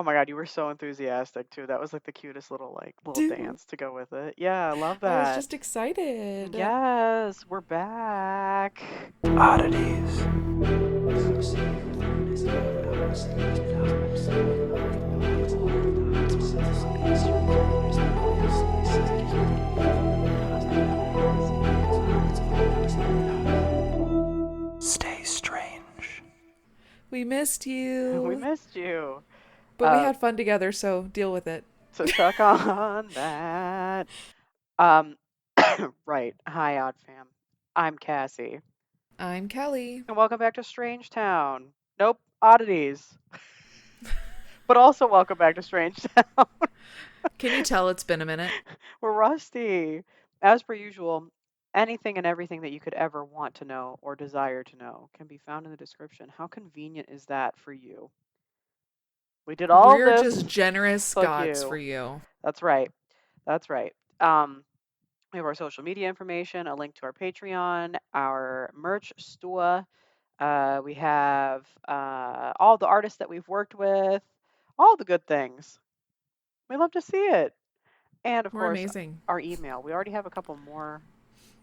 Oh my God, you were so enthusiastic too. That was like the cutest little Dude, dance to go with it. Yeah, I love I was that. just excited. Yes, we're back. Oddities. Stay strange. We missed We you. missed you. But we Uh, had fun together, so deal with it. so suck on that. Um, right. Hi, Odd Fam. I'm Cassie, I'm Kelly. and welcome back to Strange Town. Nope, Oddities. But also welcome back to Strange Town. Can you tell it's been a minute? We're rusty. As per usual, anything and everything that you could ever want to know or desire to know can be found in the description. How convenient is that for you? We did all We're this. just generous Fuck gods for you. you. That's right. That's right. We have our social media information, a link to our Patreon, our merch store. We have all the artists that we've worked with, all the good things. We love to see it. And of We're course, amazing. our email. We already have a couple more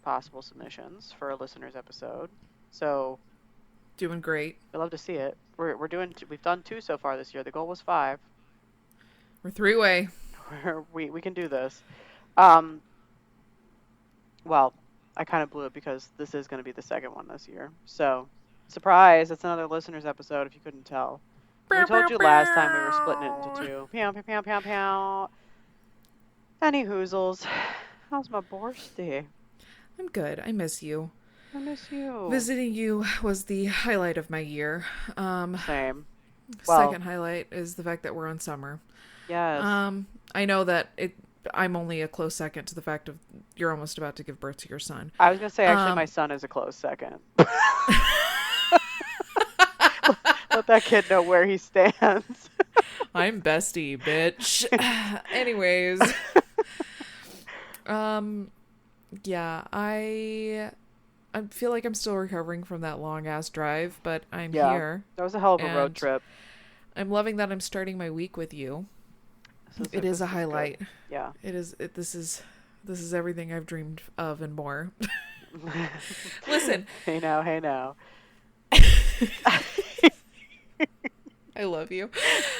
possible submissions for a listener's episode. So Doing great. we love to see it. We've done 2 so far this year. The goal was 5. We're three-way. We can do this. Um, well, I kind of blew it because this is going to be the second one this year. So, surprise, it's another listener's episode if you couldn't tell. And we Bow, told bow, you last time we were splitting it into bow. 2. Pew, pew, pew, pew, pew. Any hoozles. How's my birthday? I'm good. I miss you. I miss you. Visiting you was the highlight of my year. Same. Well, Second highlight is the fact that we're on summer. yes. I know that I'm only a close second to the fact of you're almost about to give birth to your son. I was going to say, actually, my Um, son is a close second. Let that kid know where he stands. I'm bestie, bitch. Anyways, um, yeah, I feel like I'm still recovering from that long ass drive, but I'm Yeah, here that was a hell of a road and trip. I'm loving that I'm starting my week with you. It is a This is good. highlight. Yeah. This is everything I've dreamed of and more. Listen, Hey now, hey now. I love you.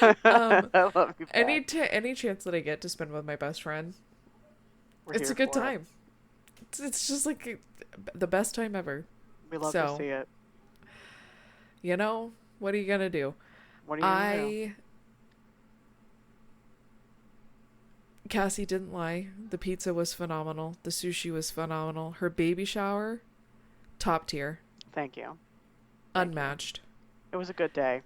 I love you back. Any chance that I get to spend with my best friend, We're it's a here good for it. time. It's just like the best time ever. We love to So, see it. you know, what are you gonna do? What are you gonna do? I Cassie didn't lie. The pizza was phenomenal. The sushi was phenomenal. Her baby shower, top tier, Thank you. Thank you. unmatched. It was a good day.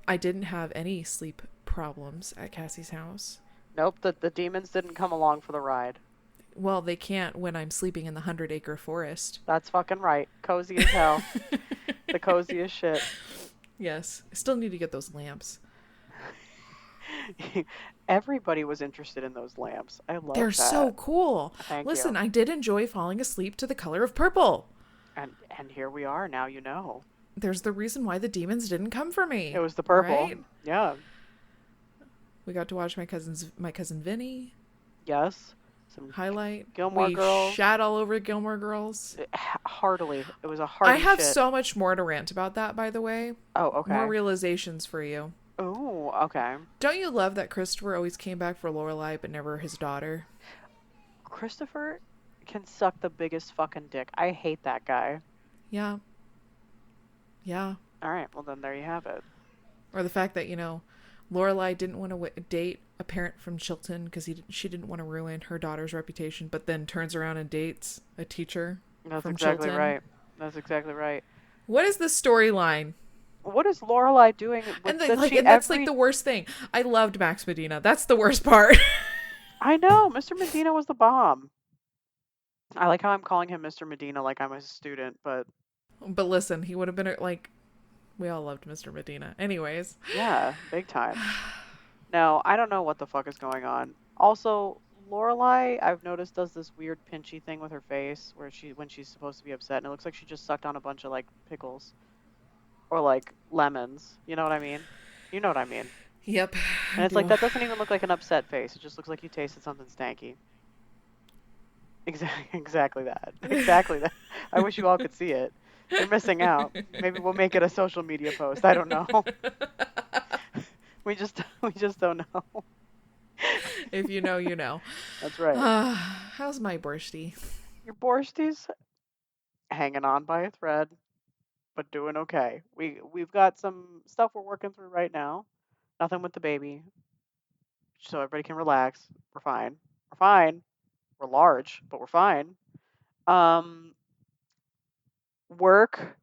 I didn't have any sleep problems at Cassie's house. Nope, the demons didn't come along for the ride. Well, they can't when I'm sleeping in the 100-acre forest. That's fucking right. Cozy as hell. The coziest shit. Yes. I still need to get those lamps. Everybody was interested in those lamps. I They're love so that. cool. Thank Listen, you. I did enjoy falling asleep to the color of purple. And here we are. Now you know. There's the reason why the demons didn't come for It me. was the purple. Right? Yeah. We got to watch my cousin Vinny Yes. Some highlight. Gilmore We Girls. shat all over Gilmore Girls. Heartily. It was a I hearty have shit. so much more to rant about that, by the way. Oh, More okay. realizations for you. Oh, okay. Don't you love that Christopher always came back for Lorelai, but never his daughter? Christopher can suck the biggest fucking dick. I hate that guy. Yeah. Yeah. All right, well then there you have it. Or the fact that, Lorelai didn't want to date a parent from Chilton because she didn't want to ruin her daughter's reputation, but then turns around and dates a teacher That's from exactly Chilton. right. That's exactly right. What is the storyline? What is Lorelai doing with that she And that's like every the worst thing. I loved Max Medina. That's the worst part. I know, Mr. Medina was the bomb. I like how I'm calling him Mr. Medina like I'm a student, but But listen, he would have been like, we all loved Mr. Medina. Anyways, yeah, big time. No, I don't know what the fuck is going on. Also, Lorelai, I've noticed does this weird pinchy thing with her face where when she's supposed to be upset and it looks like she just sucked on a bunch of like pickles or like lemons. You know what I mean? You know what I mean. Yep, And I it's like do. that doesn't even look like an upset face. It just looks like you tasted something stanky. Exactly, exactly that. Exactly that. I wish you all could see it. You're missing out. Maybe we'll make it a social media post. I don't know. We just don't know. If you know, you know. That's right. How's my bursty? Your borscht's hanging on by a thread, but doing okay. We've got some stuff we're working through right now. Nothing with the baby, so everybody can relax. We're fine. We're fine. We're large, but we're fine. Um, Work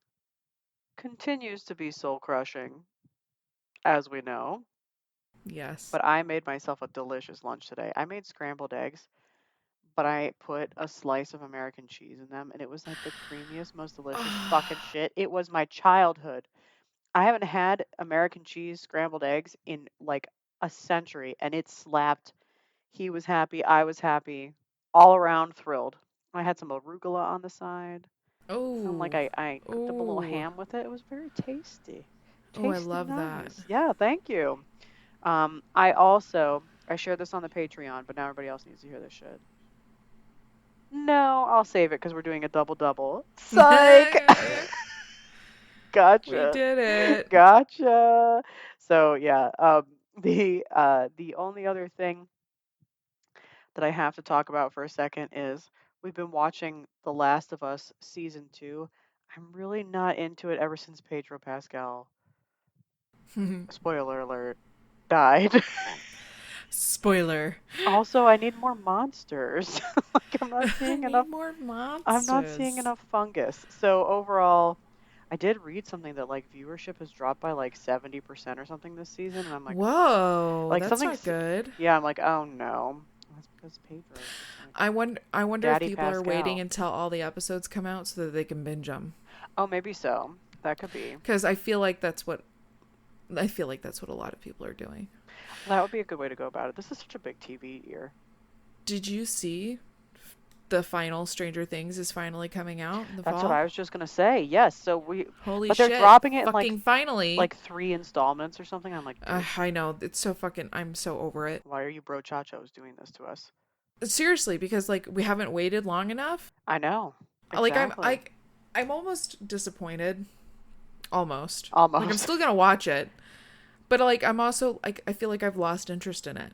continues to be soul crushing, as we know. Yes. But I made myself a delicious lunch today. I made scrambled eggs, but I put a slice of American cheese in them, and it was like the creamiest, most delicious fucking shit. It was my childhood. I haven't had American cheese scrambled eggs in like a century, and it slapped. He was happy. I was happy. All around thrilled. I had some arugula on the side. And like Oh. I cooked up a little Oh. ham with it. It was very tasty. Oh, I Tasty love that. nice. Yeah, thank you. I also I shared this on the Patreon, but now everybody else needs to hear this shit. No, I'll save it because we're doing a double double. Psych. We Gotcha. did it. Gotcha. So yeah, the only other thing that I have to talk about for a second is we've been watching The Last of Us season 2. I'm really not into it ever since Pedro Pascal, spoiler alert, died. Spoiler. Also, I need more monsters. Like I'm not I seeing need enough more I'm not seeing monsters. enough fungus. So overall, I did read something that like viewership has dropped by like 70% or something this season, and I'm Whoa, like that's something not good. yeah, I'm like, "Oh no." That's because Pedro, like I wonder if Daddy people are waiting Pascal. until all the episodes come out so that they can binge them. Oh, maybe so. That could be. Cuz I feel like that's what a lot of people are doing. That would be a good way to go about it. This is such a big TV year. Did you see the final Stranger Things is finally coming out in the That's what fall? I was just gonna say. Yes. Holy But they're shit. dropping it in Fucking finally. like three installments or something. I'm like, dude, I know. It's so fucking. I'm so over it. why are you brochachos doing this to us? Seriously, because like we haven't waited long enough. I know. Like Exactly. I'm almost disappointed. Almost. Like I'm Almost. still gonna watch it, but like I'm also like I feel like I've lost interest in it.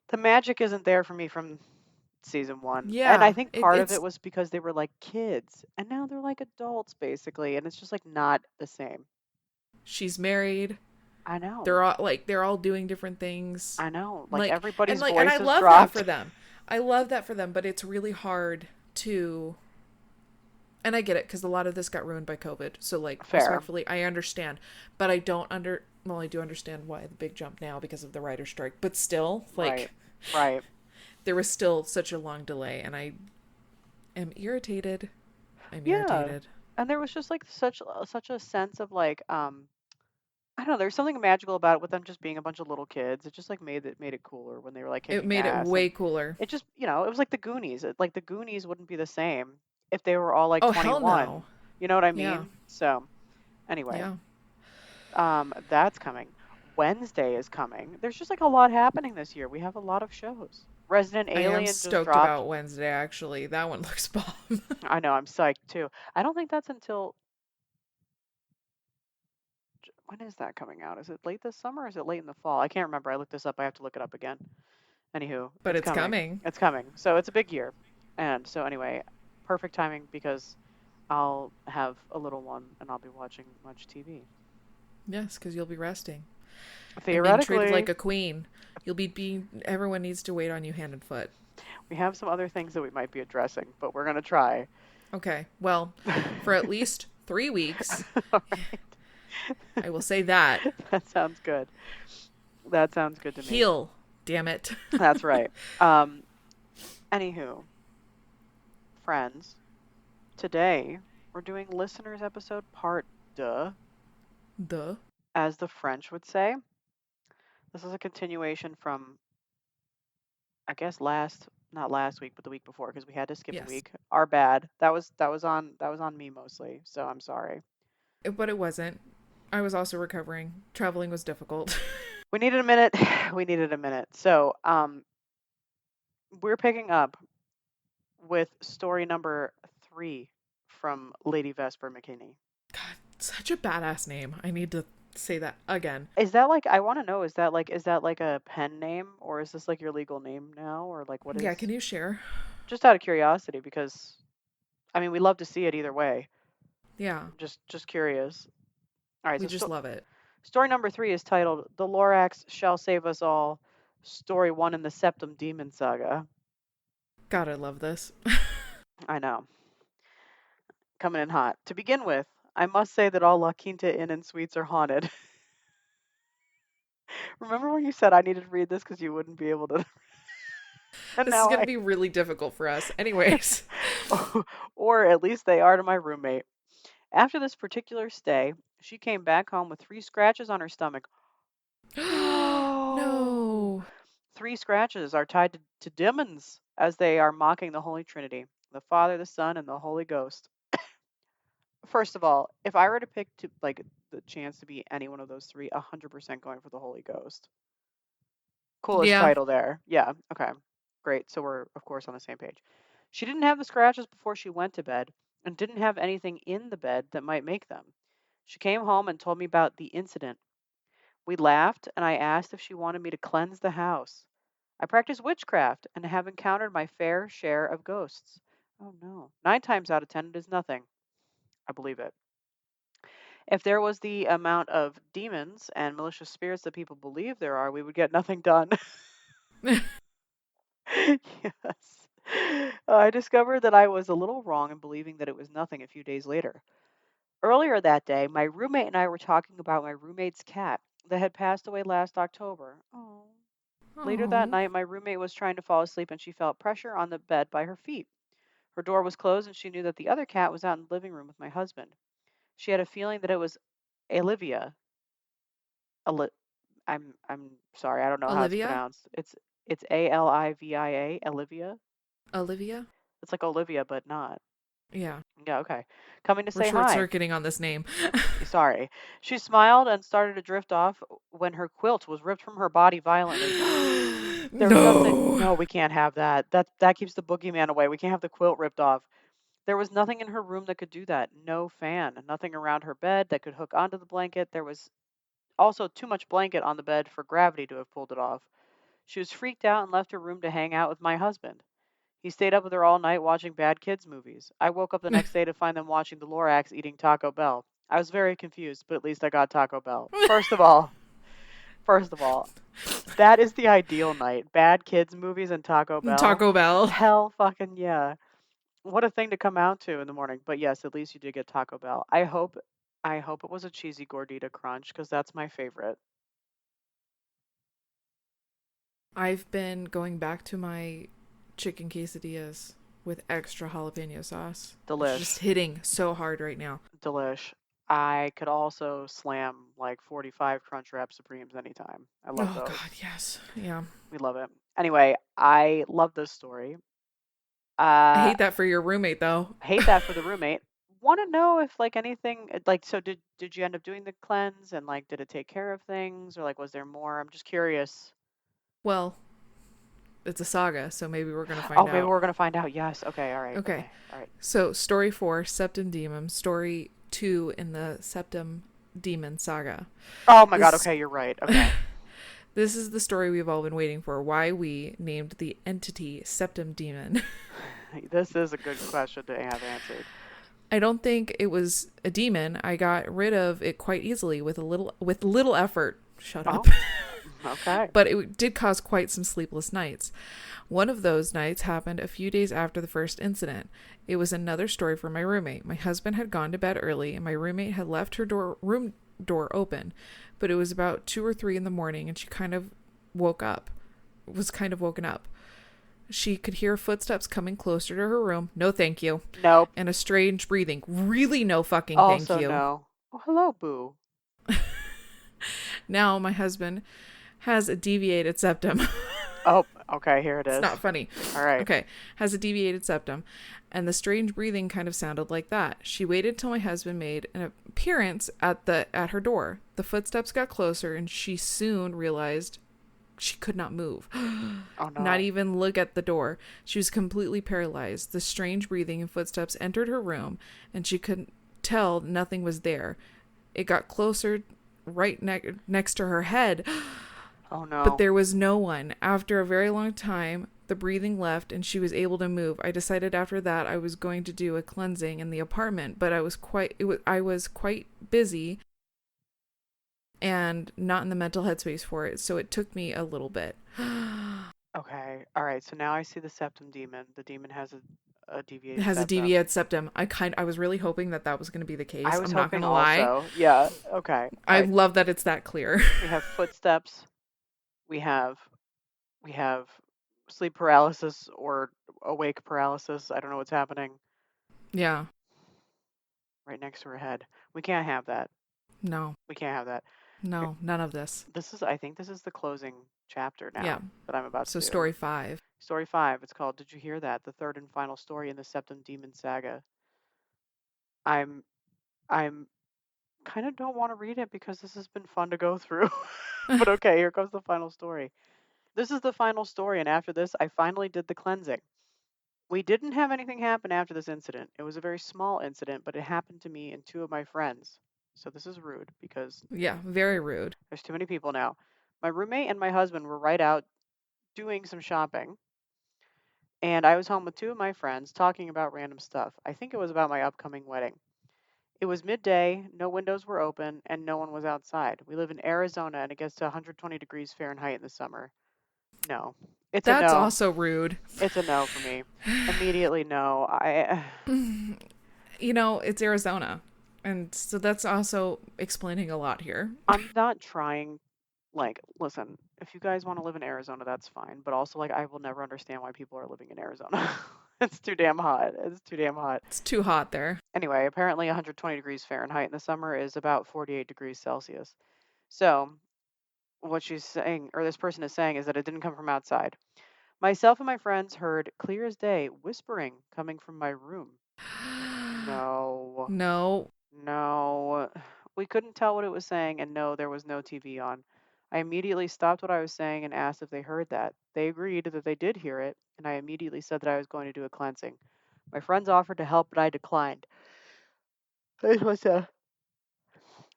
The magic isn't there for me from season one. And I Yeah, think part of it it's was because they were like kids and now they're like adults basically. And it's just like not the same. she's married. I know. They're all doing different things. I know. Like Like everybody's and I voice has love that for dropped. them. I love that for them, but it's really hard to and I get it because a lot of this got ruined by COVID. So like Fair. respectfully, I understand, but I don't under. Well, I do understand why the big jump now because of the writer strike, but still, Right. like Right. there was still such a long delay, and I am irritated. I'm Yeah. irritated. And there was just like such a sense of like I don't know, there's something magical about it with them just being a bunch of little kids. It just like made it cooler when they were like It kicking made it ass way and cooler. it just, it was like the Goonies. Like the Goonies wouldn't be the same if they were all like Oh hell 21. no. You know what I Yeah, mean? So, anyway, yeah. that's coming. Wednesday is coming. There's just like a lot happening this year. We have a lot of shows. Resident I am Alien just stoked dropped. about Wednesday. Actually, that one looks bomb. I know, I'm psyched too. I don't think that's until when is that coming out? Is it late this summer or is it late in the fall? I can't remember. I looked this up. I have to look it up again. Anywho, But it's it's coming. coming. It's coming. So it's a big year. And so anyway, perfect timing because I'll have a little one and I'll be watching much TV. Yes, because you'll be resting and being treated Theoretically, like a queen. You'll be being. Everyone needs to wait on you hand and foot. we have some other things that we might be addressing, but we're going to try. Okay. Well, for at least 3 weeks, All right. I will say that. That sounds good. That sounds good to me. Heal. Damn it. That's right. Um, Anywho, friends, today we're doing listeners episode part deux, Duh. as the French would say. This is a continuation from, I guess, not last week, but the week before, because we had to skip a Yes. week. Our bad. That was on me mostly. So I'm sorry. But it wasn't. I was also recovering. Traveling was difficult. We needed a minute. We needed a minute. So, we're picking up with story number 3 from Lady Vesper McKinney. God, such a badass name. I need to say that again. Is that like, I want to know, is that like a pen name, or is this like your legal name now, or like what Yeah, can is, you share? just out of curiosity, because I mean, we love to see it either way. Yeah, Just curious. All right, we so just love it. story number 3 is titled "The Lorax Shall Save Us All." Story 1 in the Septum Demon Saga. God, I love this. I know, coming in hot. To begin with, I must say that all La Quinta Inn and Suites are haunted. Remember when you said I needed to read this because you wouldn't be able to? And This is now going to I, be really difficult for us. Anyways. or at least they are to my roommate. After this particular stay, she came back home with 3 scratches on her stomach. No! No. 3 scratches are tied to demons, as they are mocking the Holy Trinity, the Father, the Son, and the Holy Ghost. First of all, if I were to pick to like the chance to be any one of those 3, 100% going for the Holy Ghost. Coolest Yeah. title there. Yeah. Okay. Great. So we're of course on the same page. She didn't have the scratches before she went to bed and didn't have anything in the bed that might make them. She came home and told me about the incident. We laughed and I asked if she wanted me to cleanse the house. I practice witchcraft and have encountered my fair share of ghosts. Oh no. 9 times out of 10 it is nothing. I believe it. If there was the amount of demons and malicious spirits that people believe there are, we would get nothing done. Yes. I discovered that I was a little wrong in believing that it was nothing a few days later. Earlier that day, my roommate and I were talking about my roommate's cat that had passed away last October. Oh. Later that Oh. night, my roommate was trying to fall asleep and she felt pressure on the bed by her feet. Her door was closed and she knew that the other cat was out in the living room with my husband. She had a feeling that it was Olivia. Ali- I'm sorry, I don't know how it's Olivia? pronounced. It's Alivia, Olivia. Olivia? It's like Olivia, but not. Yeah. Yeah, okay. Coming to We're say short hi. circuiting on this name. Sorry. She smiled and started to drift off when her quilt was ripped from her body violently. There was nothing. No. No, we can't have that. That keeps the boogeyman away. We can't have the quilt ripped off. There was nothing in her room that could do that. No fan, nothing around her bed that could hook onto the blanket. There was also too much blanket on the bed for gravity to have pulled it off. She was freaked out and left her room to hang out with my husband. He stayed up with her all night watching bad kids movies. I woke up the next day to find them watching the Lorax eating Taco Bell. I was very confused, but at least I got Taco Bell. First of all, that is the ideal night. Bad kids movies and Taco Bell. Taco Bell. Hell fucking yeah. What a thing to come out to in the morning. But yes, at least you did get Taco Bell. I hope it was a cheesy gordita crunch because that's my favorite. I've been going back to my chicken quesadillas with extra jalapeno sauce, which is just Delish. hitting so hard right now. Delish. I could also slam like 45 Crunchwrap Supremes anytime. I love Oh God, those. yes. Yeah. We love it. Anyway, I love this story. I Uh, hate that for your roommate though. hate that for the roommate. Want to know if like anything like, so did you end up doing the cleanse and like did it take care of things, or like was there more? I'm just curious. Well, it's a saga, so maybe we're gonna Oh, find maybe out. we're gonna find out. Yes. Okay. All right. Okay. Okay. All right. So story 4, Septum Demon. Story 2 in the Septum Demon saga. Oh my God. This Okay, you're right. Okay. this is the story we've all been waiting for. Why we named the entity Septum Demon. This is a good question to have answered. I don't think it was a demon. I got rid of it quite easily with little effort. Shut up. Oh. Okay. But it did cause quite some sleepless nights. One of those nights happened a few days after the first incident. It was another story from my roommate. My husband had gone to bed early, and my roommate had left her room door open, but it was about 2 or 3 in the morning, and she was kind of woken up. She could hear footsteps coming closer to her room. No, thank you. Nope. And a strange breathing. Really, no fucking thank Also you. no. Oh, hello, Boo. Now my husband has a deviated septum. Oh, okay, here it It's is. not funny. All right. Okay, has a deviated septum, and the strange breathing kind of sounded like that. She waited till my husband made an appearance at her door. The footsteps got closer, and she soon realized she could not move. Oh Not no. even look at the door. She was completely paralyzed. The strange breathing and footsteps entered her room, and she could tell nothing was there. It got closer, right next to her head, Oh but no. there was no one. After a very long time, the breathing left and she was able to move. I decided after that I was going to do a cleansing in the apartment, but I was quite busy and not in the mental headspace for it, so it took me a little bit. Okay. All right. So now I see the septum demon. The demon has a It deviated has a septum. deviated septum. I was really hoping that that was going to be the I case. was I'm not going hoping to lie. also. Yeah. Okay. All I right. love that it's that clear. We have footsteps. We have we have sleep paralysis or awake paralysis. I don't know what's happening Yeah. right next to her head. We can't have that. No. We can't have that. Here- No, none of this. I think this is the closing chapter Yeah. now that I'm about to So do. story 5. Story 5. It's called Did You Hear That? The third and final story in the Septum Demon Saga. I'm I'm kind of don't want to read it because this has been fun to go through. But okay, here comes the final story. This is the final story, and after this, I finally did the cleansing. We didn't have anything happen after this incident. It was a very small incident, but it happened to me and two of my friends. So this is rude because Yeah, very rude. there's too many people now. My roommate and my husband were right out doing some shopping, and I was home with two of my friends talking about random stuff. I think it was about my upcoming wedding. It was midday, no windows were open, and no one was outside. We live in Arizona and it gets to 120 degrees Fahrenheit in the summer. No. It's a That's no. also rude. It's a no for me. Immediately no. It's Arizona. And so that's also explaining a lot here. I'm not trying like listen, if you guys want to live in Arizona, that's fine, but also like I will never understand why people are living in Arizona. It's too damn hot. It's too damn hot. It's too hot there. Anyway, apparently 120 degrees Fahrenheit in the summer is about 48 degrees Celsius. So, what she's saying, or this person is saying, is that it didn't come from outside. Myself and my friends heard clear as day whispering coming from my room. No, No. no. We couldn't tell what it was saying, and no, there was no TV on. I immediately stopped what I was saying and asked if they heard that. They agreed that they did hear it, and I immediately said that I was going to do a cleansing. My friends offered to help, but I declined. This was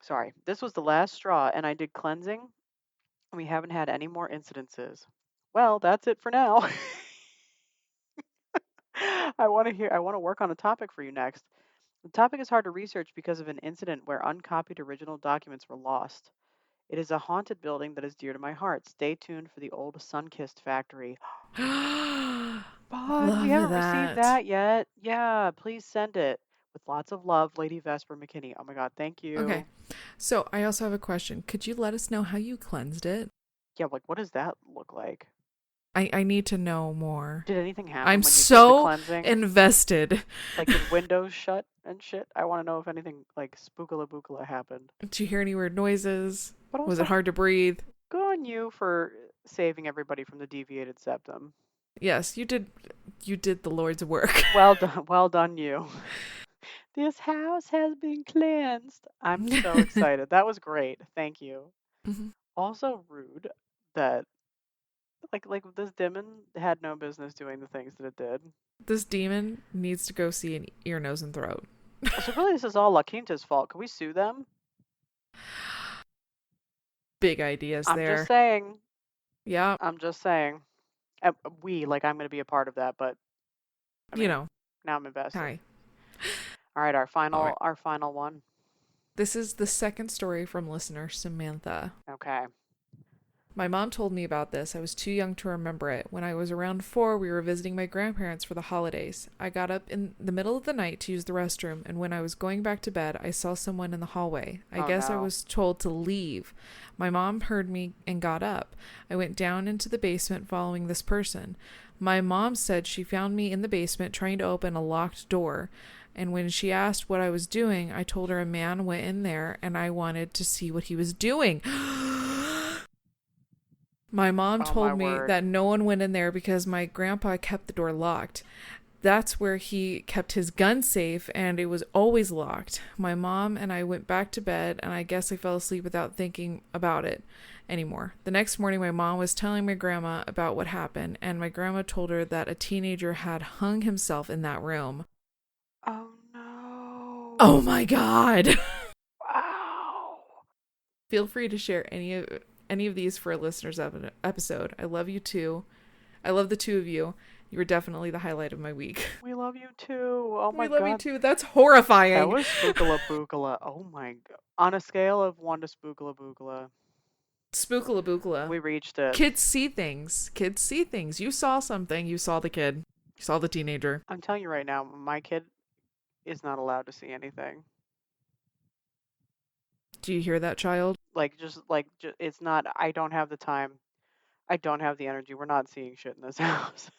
sorry. This was the last straw, and I did cleansing. We haven't had any more incidences. Well, that's it for now. I want to work on a topic for you next. The topic is hard to research because of an incident where uncopied original documents were lost. It is a haunted building that is dear to my heart. Stay tuned for the old Sunkissed factory. But we Love haven't received that. that yet. Yeah, please send it. With lots of love, Lady Vesper McKinney. Oh my God, thank Okay. you. So I also have a question. Could you let us know how you cleansed it? Yeah, like what does that look like? I need to know more. Did anything happen I'm when you did the so cleansing? invested. Like did windows shut and shit? I want to know if anything like spookala bookala happened. Did you hear any weird noises? But Was it also, hard to breathe? good on you for saving everybody from the deviated septum. Yes, you did. You did the Lord's work. Well done, you. This house has been cleansed. I'm so excited. That was great. Thank you. Mhm. Also rude that like this demon had no business doing the things that it did. This demon needs to go see an ear, nose, and throat. So really, this is all La Quinta's fault. Can we sue them? Big ideas I'm just there. saying. Yeah, I'm just saying. Like I'm going to be a part of that, but I you mean, know. now I'm invested. Hi. All right, All right. our final one. This is the second story from listener Samantha. Okay. My mom told me about this. I was too young to remember it. When I was around 4, we were visiting my grandparents for the holidays. I got up in the middle of the night to use the restroom, and when I was going back to bed, I saw someone in the hallway. I Oh guess I no. was told to leave. My mom heard me and got up. I went down into the basement following this person. My mom said she found me in the basement trying to open a locked door. And when she asked what I was doing, I told her a man went in there and I wanted to see what he was doing. My mom Oh my told me word. that no one went in there because my grandpa kept the door locked. That's where he kept his gun safe, and it was always locked. My mom and I went back to bed, and I guess I fell asleep without thinking about it anymore. The next morning, my mom was telling my grandma about what happened, and my grandma told her that a teenager had hung himself in that room. Oh no. Oh my god! Wow. Feel free to share any of these for a listener's episode. I love you too. I love the two of you. You were definitely the highlight of my week. We love you too. Oh We my love you god. too. That's That horrifying. was spookala bookala. Oh my god. On a scale of 1 to spookala bookala, Spookala bookala. we reached it. Kids see things. Kids see things. You saw something. You saw the kid. You saw the teenager. I'm telling you right now, my kid is not allowed to see anything. Do you hear that, child? It's not. I don't have the time. I don't have the energy. We're not seeing shit in this house.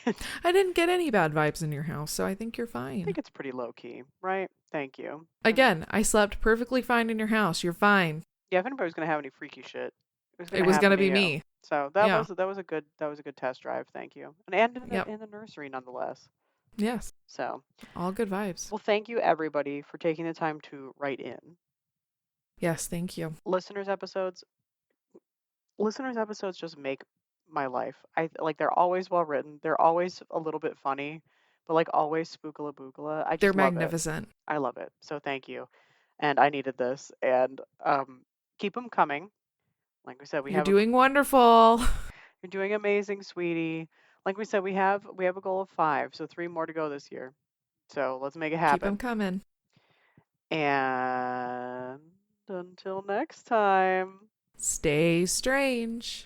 I I didn't get any bad vibes in your house, so I think you're fine. think it's pretty low key, right? Thank you. Again, I slept perfectly fine in your house. You're fine. Yeah, if anybody was gonna have any freaky shit, it was It gonna was happen gonna to be you. me. So Yeah. that was a good test drive. Thank you. And Yep. in the nursery nonetheless. Yes. So All good vibes. well, thank you everybody for taking the time to write in. Yes, thank you. Listeners episodes listeners episodes just make my life. I like they're always well written. They're always a little bit funny, but like always spookala bookala. I They're just love it. magnificent. I love it. So thank you. And I needed this. And keep them coming. Like we said, You're doing wonderful. you're doing amazing, sweetie. Like we said, we have a goal of 5, so 3 more to go this year. So let's make it Keep them happen. coming. And until next time. Stay strange.